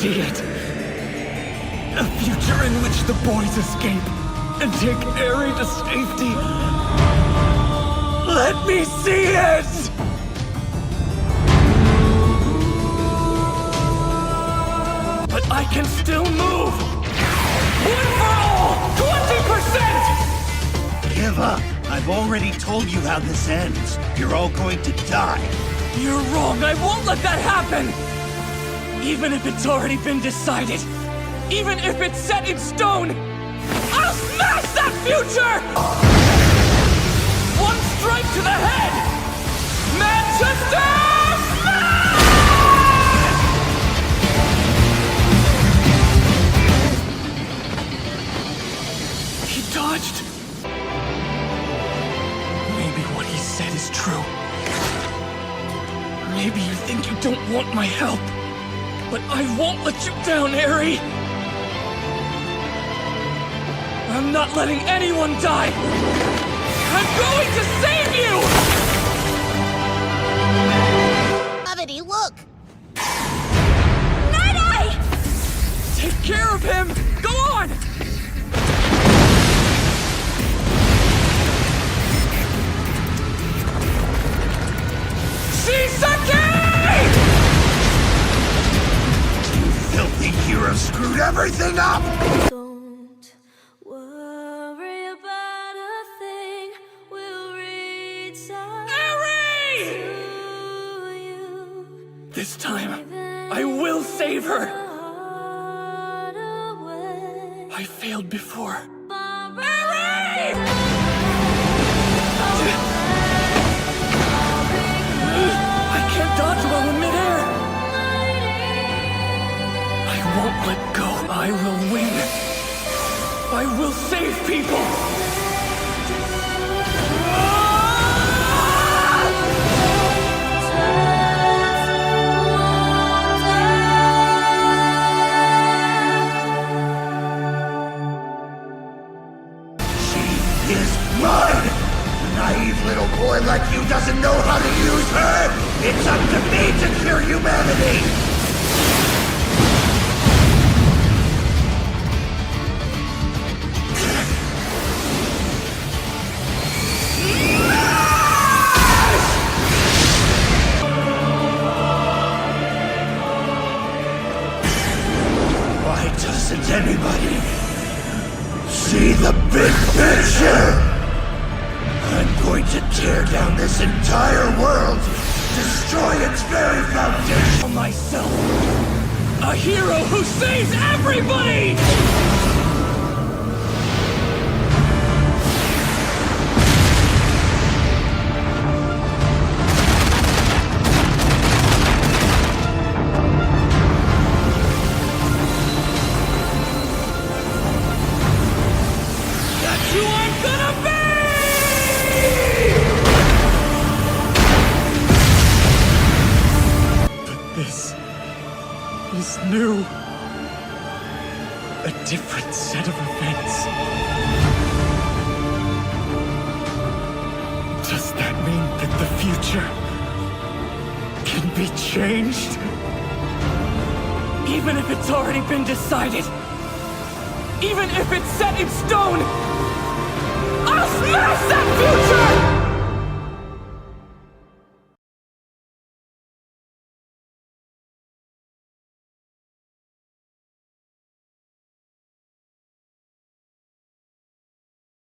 see it. A future in which the boys escape and take Eri to safety. Let me see it! But I can still move! One for all! 20%! Give up. I've already told you how this ends. You're all going to die. You're wrong. I won't let that happen! Even if it's already been decided. Even if it's set in stone. I'll smash that future! One strike to the head! Manchester! Smash! He dodged. Maybe what he said is true. Maybe you think you don't want my help. But I won't let you down, Eri! I'm not letting anyone die! I'm going to save you! Gravity, look! Night-Eye! Take care of him! Go on! Shisaki! Filthy hero screwed everything up! Don't worry about a thing. We'll reach out Eri! to you. This time, I will save her! Heart away. I failed before. Eri! I can't dodge while in midair! I won't let go. I will win. I will save people! She is mine! A naive little boy like you doesn't know how to use her! It's up to me to cure humanity! Why doesn't anybody see the big picture? I'm going to tear down this entire world, destroy its very foundation. Myself, a hero who saves everybody! That's who I'm gonna be! This is new. A different set of events. Does that mean that the future can be changed? Even if it's already been decided. Even if it's set in stone. I'll smash that future!